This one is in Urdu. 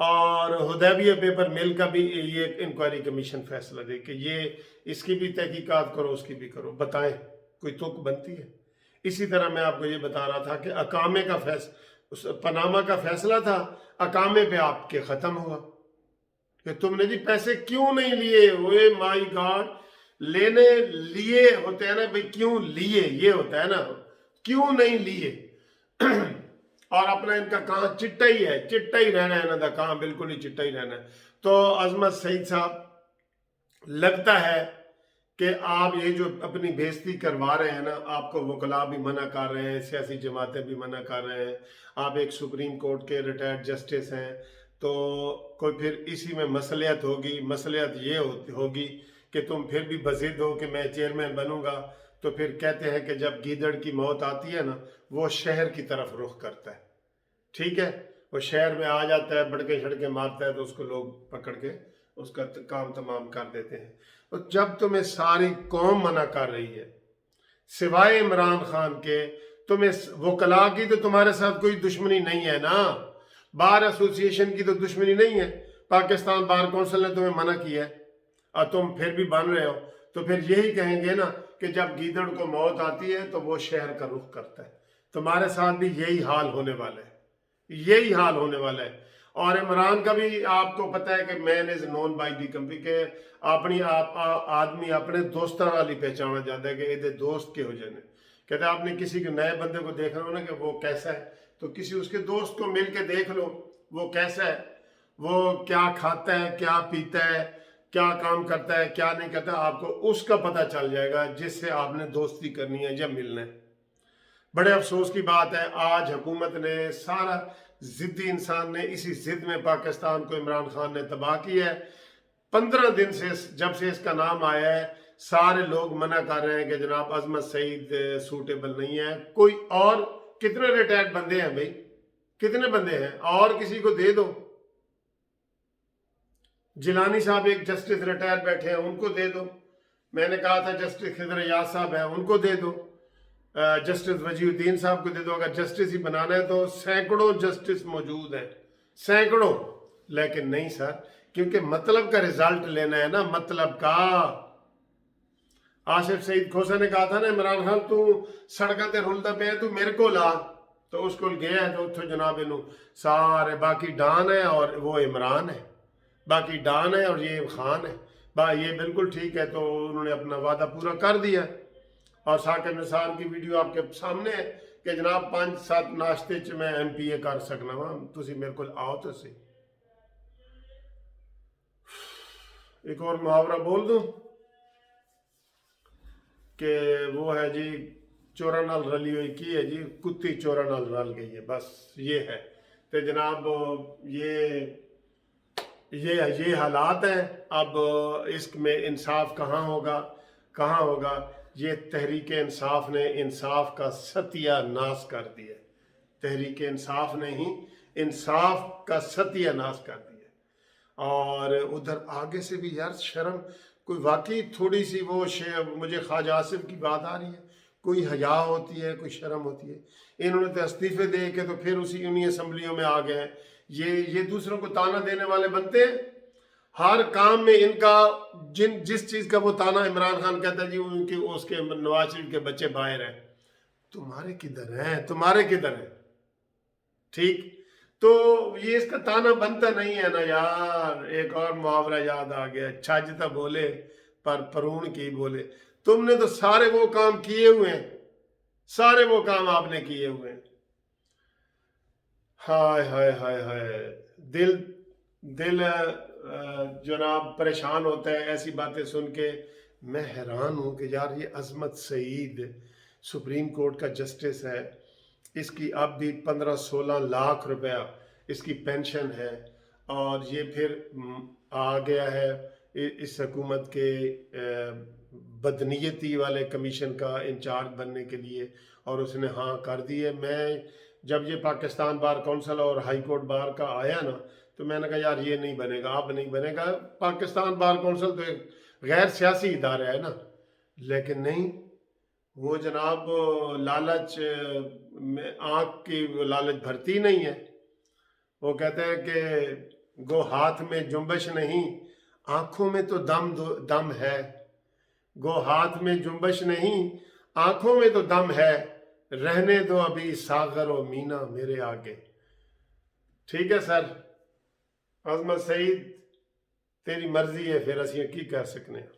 اور حدیبیہ پیپر مل کا بھی یہ انکوائری کمیشن فیصلہ دے کہ یہ اس کی بھی تحقیقات کرو، اس کی بھی کرو، بتائیں کوئی تک بنتی ہے؟ اسی طرح میں آپ کو یہ بتا رہا تھا کہ اقامے کا پاناما کا فیصلہ تھا، اقامے پہ آپ کے ختم ہوا کہ تم نے جی پیسے کیوں نہیں لیے؟ اوے مائی گاڈ، لینے لیے ہوتے ہیں نا بھئی، کیوں لیے یہ ہوتا ہے نا، کیوں نہیں لیے؟ اور اپنا ان کا کہاں چٹا ہی ہے، چٹا ہی رہنا ہے نا دا، کہاں بالکل ہی چٹا ہی رہنا ہے۔ تو عظمت سعید صاحب، لگتا ہے کہ آپ یہ جو اپنی بےزتی کروا رہے ہیں نا، آپ کو وکلاء بھی منع کر رہے ہیں، سیاسی جماعتیں بھی منع کر رہے ہیں، آپ ایک سپریم کورٹ کے ریٹائرڈ جسٹس ہیں، تو کوئی پھر اسی میں مصلحت ہوگی، مصلحت یہ ہوگی کہ تم پھر بھی بضد ہو کہ میں چیئرمین بنوں گا، تو پھر کہتے ہیں کہ جب گیدڑ کی موت آتی ہے نا، وہ شہر کی طرف رخ کرتا ہے، ٹھیک ہے، وہ شہر میں آ جاتا ہے، بڑکے چھڑکے مارتا ہے، تو اس کو لوگ پکڑ کے اس کا کام تمام کر دیتے ہیں۔ اور جب تمہیں ساری قوم منع کر رہی ہے سوائے عمران خان کے، تمہیں وکلاء کی تو تمہارے ساتھ کوئی دشمنی نہیں ہے نا، بار ایسوسی ایشن کی تو دشمنی نہیں ہے، پاکستان بار کونسل نے تمہیں منع کیا ہے اور تم پھر بھی بن رہے ہو، تو پھر یہی کہیں گے نا کہ جب گیدڑ کو موت آتی ہے تو وہ شہر کا رخ کرتا ہے۔ تمہارے ساتھ بھی یہی حال ہونے والا ہے، یہی حال ہونے والا ہے۔ اور عمران کا بھی آپ کو پتہ ہے کہ مین از نون بائی دی کمپنی، کہ اپنی آدمی اپنے دوستاں والی پہچانا جاتا ہے کہ یہ دوست کے ہو جانے، کہتے ہیں آپ نے کسی کے نئے بندے کو دیکھ رہے ہو نا کہ وہ کیسا ہے، تو کسی اس کے دوست کو مل کے دیکھ لو وہ کیسا ہے، وہ کیا کھاتا ہے، کیا پیتا ہے، کیا کام کرتا ہے، کیا نہیں کرتا، آپ کو اس کا پتہ چل جائے گا جس سے آپ نے دوستی کرنی ہے یا ملنا ہے۔ بڑے افسوس کی بات ہے، آج حکومت نے سارا ضدی انسان نے اسی ضد میں پاکستان کو عمران خان نے تباہ کیا ہے۔ 15 دن سے جب سے اس کا نام آیا ہے، سارے لوگ منع کر رہے ہیں کہ جناب عظمت سعید سوٹیبل نہیں ہے، کوئی اور کتنے ریٹائرڈ بندے ہیں بھائی، کتنے بندے ہیں، اور کسی کو دے دو۔ جیلانی صاحب ایک جسٹس ریٹائر بیٹھے ہیں، ان کو دے دو۔ میں نے کہا تھا جسٹس خضر ایاز صاحب ہیں، ان کو دے دو۔ جسٹس وجی الدین صاحب کو دے دو۔ اگر جسٹس ہی بنانا ہے تو سینکڑوں جسٹس موجود ہیں، سینکڑوں، لیکن نہیں سر، کیونکہ مطلب کا رزلٹ لینا ہے نا، مطلب کا۔ آصف سعید کھوسا نے کہا تھا نا عمران خان تو سڑکاں تے رلتا پیا تو میرے کو لا، تو اس کو گیا ہے تو اتھو جناب انہوں سارے باقی ڈان ہے اور وہ عمران ہے، باقی ڈان ہے اور یہ خان ہے، یہ بالکل ٹھیک ہے، تو انہوں نے اپنا وعدہ پورا کر دیا۔ اور ثاقب نثار کی ویڈیو آپ کے سامنے ہے کہ جناب 5-7 ناشتے چ میں ایم پی اے کر سکنا وا، تسی میرے کو آؤ تو سی۔ ایک اور محاورہ بول دوں کہ وہ ہے جی چورا نال رلی ہوئی کی ہے جی، کتی چورا نال رل گئی ہے، بس یہ ہے۔ تو جناب یہ حالات ہیں، اب اس میں انصاف کہاں ہوگا، کہاں ہوگا؟ یہ تحریک انصاف نے انصاف کا ستیہ ناش کر دیا، تحریک انصاف نے ہی انصاف کا ستیہ ناش کر دیا۔ اور ادھر آگے سے بھی یار شرم، کوئی واقعی تھوڑی سی وہ مجھے خواجہ آصف کی بات آ رہی ہے، کوئی حیا ہوتی ہے، کوئی شرم ہوتی ہے؟ انہوں نے تو استعفے دے کے تو پھر اسی انہی اسمبلیوں میں آ گئے ہیں، یہ دوسروں کو تانا دینے والے بنتے ہیں۔ ہر کام میں ان کا جس چیز کا وہ تانا عمران خان کہتا ہے جی اس کے نواز شریف کے بچے باہر ہیں، تمہارے کدھر ہیں، تمہارے کدھر ہیں؟ ٹھیک، تو یہ اس کا تانا بنتا نہیں ہے نا یار۔ ایک اور محاورہ یاد آ گیا، چھاجتا بولے پر پرون کی بولے۔ تم نے تو سارے وہ کام کیے ہوئے ہیں، سارے وہ کام آپ نے کیے ہوئے ہیں۔ ہائے ہائے ہائے ہائے، دل جناب پریشان ہوتا ہے ایسی باتیں سن کے۔ میں حیران ہوں کہ یار یہ عظمت سعید سپریم کورٹ کا جسٹس ہے، اس کی اب بھی 15-16 لاکھ روپیہ اس کی پینشن ہے، اور یہ پھر آ گیا ہے اس حکومت کے بدنیتی والے کمیشن کا انچارج بننے کے لیے، اور اس نے ہاں کر دی ہے۔ میں جب یہ پاکستان بار کونسل اور ہائی کورٹ بار کا آیا نا، تو میں نے کہا یار یہ نہیں بنے گا، اب نہیں بنے گا۔ پاکستان بار کونسل تو ایک غیر سیاسی ادارہ ہے نا، لیکن نہیں، وہ جناب لالچ میں آنکھ کی لالچ بھرتی نہیں ہے۔ وہ کہتے ہیں کہ گو ہاتھ میں جنبش نہیں آنکھوں میں تو دم ہے، گو ہاتھ میں جنبش نہیں آنکھوں میں تو دم ہے، رہنے دو ابھی ساغر و مینا میرے آگے۔ ٹھیک ہے سر، عظمت سعید تیری مرضی ہے، پھر اسی کی کر سکنے ہیں۔